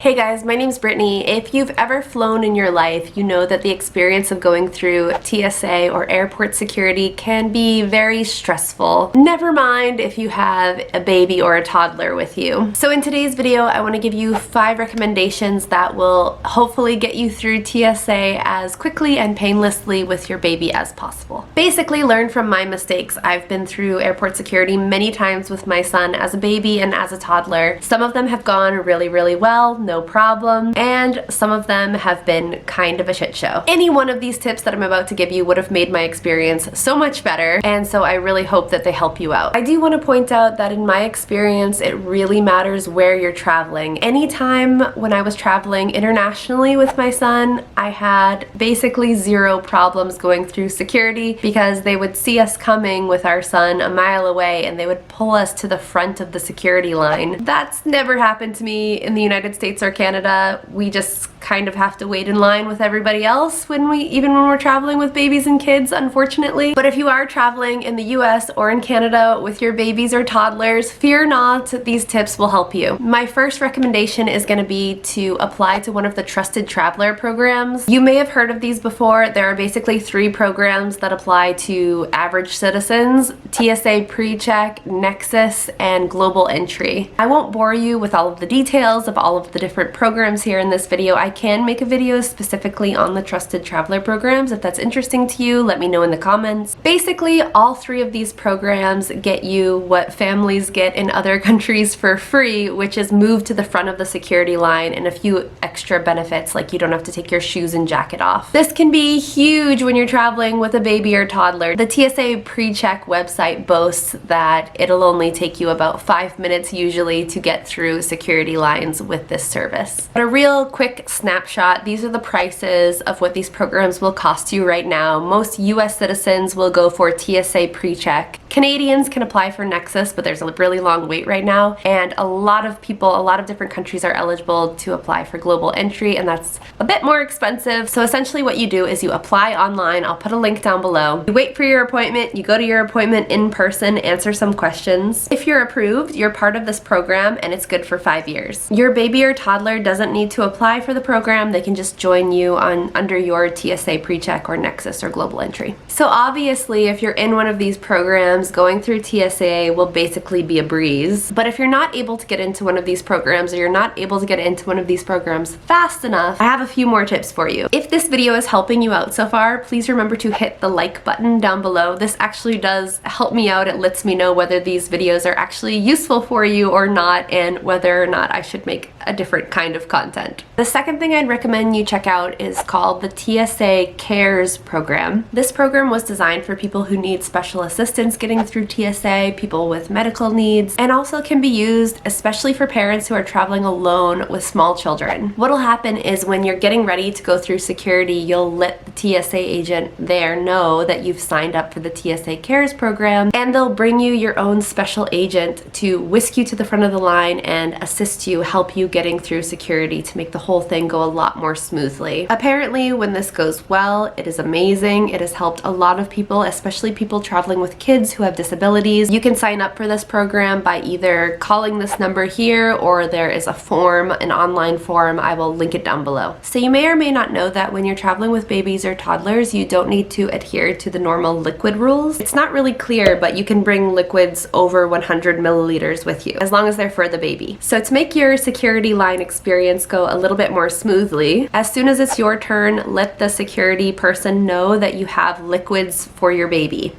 Hey guys, my name's Brittany. If you've ever flown in your life, you know that the experience of going through TSA or airport security can be very stressful. Never mind if you have a baby or a toddler with you. So in today's video, I want to give you 5 recommendations that will hopefully get you through TSA as quickly and painlessly with your baby as possible. Basically, learn from my mistakes. I've been through airport security many times with my son as a baby and as a toddler. Some of them have gone really well, no problem, and some of them have been kind of a shit show. Any one of these tips that I'm about to give you would have made my experience so much better, and so I really hope that they help you out. I do want to point out that in my experience, it really matters where you're traveling. Anytime when I was traveling internationally with my son, I had basically 0 problems going through security because they would see us coming with our son a mile away and they would pull us to the front of the security line. That's never happened to me in the United States or Canada. We just kind of have to wait in line with everybody else even when we're traveling with babies and kids, unfortunately. But if you are traveling in the US or in Canada with your babies or toddlers, fear not, these tips will help you. My first recommendation is going to be to apply to one of the Trusted Traveler programs. You may have heard of these before. There are basically 3 programs that apply to average citizens: TSA PreCheck, Nexus, and Global Entry. I won't bore you with all of the details of all of the different programs here in this video. I can make a video specifically on the Trusted Traveler programs. If that's interesting to you, let me know in the comments. Basically, all 3 of these programs get you what families get in other countries for free, which is moved to the front of the security line and a few extra benefits, like you don't have to take your shoes and jacket off. This can be huge when you're traveling with a baby or toddler. The TSA PreCheck website boasts that it'll only take you about 5 minutes usually to get through security lines with this service. But a real quick snapshot, these are the prices of what these programs will cost you right now. Most US citizens will go for TSA PreCheck. Canadians can apply for Nexus, but there's a really long wait right now, and a lot of people, a lot of different countries are eligible to apply for Global Entry, and that's a bit more expensive. So essentially what you do is you apply online. I'll put a link down below. You wait for your appointment, you go to your appointment in person, answer some questions. If you're approved, you're part of this program and it's good for 5 years. Your baby or toddler doesn't need to apply for the program. They can just join you under your TSA PreCheck or Nexus or Global Entry. So obviously, if you're in one of these programs, going through TSA will basically be a breeze. But if you're not able to get into one of these programs, or you're not able to get into one of these programs fast enough, I have a few more tips for you. If this video is helping you out so far, please remember to hit the like button down below. This actually does help me out. It lets me know whether these videos are actually useful for you or not, and whether or not I should make a different kind of content. The second thing I'd recommend you check out is called the TSA Cares program. This program was designed for people who need special assistance getting through TSA, people with medical needs, and also can be used especially for parents who are traveling alone with small children. What'll happen is when you're getting ready to go through security, you'll let the TSA agent there know that you've signed up for the TSA Cares program, and they'll bring you your own special agent to whisk you to the front of the line and assist you, help you getting through security to make the whole thing go a lot more smoothly. Apparently, when this goes well, it is amazing. It has helped a lot of people, especially people traveling with kids who have disabilities. You can sign up for this program by either calling this number here, or there is a form, an online form. I will link it down below. So you may or may not know that when you're traveling with babies or toddlers, you don't need to adhere to the normal liquid rules. It's not really clear, but you can bring liquids over 100 milliliters with you, as long as they're for the baby. So to make your security line experience go a little bit more smoothly, as soon as it's your turn, let the security person know that you have liquids for your baby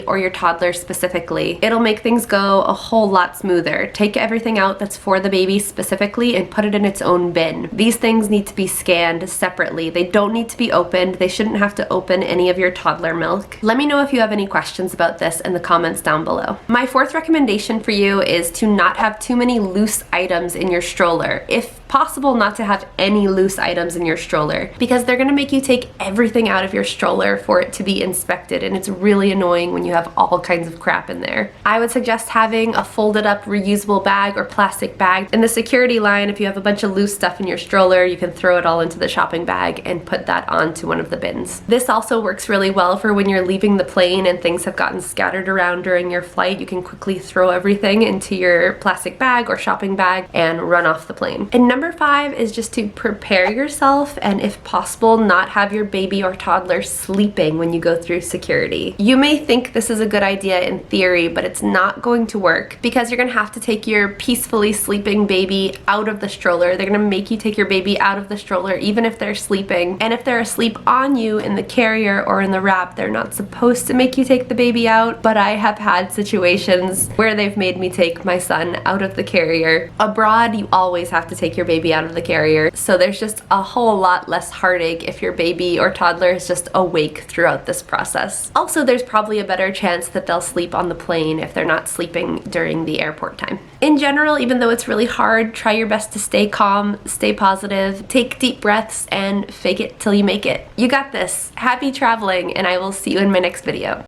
or your toddler specifically. It'll make things go a whole lot smoother. Take everything out that's for the baby specifically and put it in its own bin. These things need to be scanned separately. They don't need to be opened. They shouldn't have to open any of your toddler milk. Let me know if you have any questions about this in the comments down below. My 4th recommendation for you is to not have too many loose items in your stroller. If possible, not to have any loose items in your stroller, because they're going to make you take everything out of your stroller for it to be inspected, and it's really annoying when you have all kinds of crap in there. I would suggest having a folded up reusable bag or plastic bag. In the security line, if you have a bunch of loose stuff in your stroller, you can throw it all into the shopping bag and put that onto one of the bins. This also works really well for when you're leaving the plane and things have gotten scattered around during your flight. You can quickly throw everything into your plastic bag or shopping bag and run off the plane. And number Number 5 is just to prepare yourself and, if possible, not have your baby or toddler sleeping when you go through security. You may think this is a good idea in theory, but it's not going to work because you're going to have to take your peacefully sleeping baby out of the stroller. They're going to make you take your baby out of the stroller even if they're sleeping. And if they're asleep on you in the carrier or in the wrap, they're not supposed to make you take the baby out, but I have had situations where they've made me take my son out of the carrier. Abroad, you always have to take your baby out of the carrier, so there's just a whole lot less heartache if your baby or toddler is just awake throughout this process. Also, there's probably a better chance that they'll sleep on the plane if they're not sleeping during the airport time. In general, even though it's really hard, try your best to stay calm, stay positive, take deep breaths, and fake it till you make it. You got this. Happy traveling, and I will see you in my next video.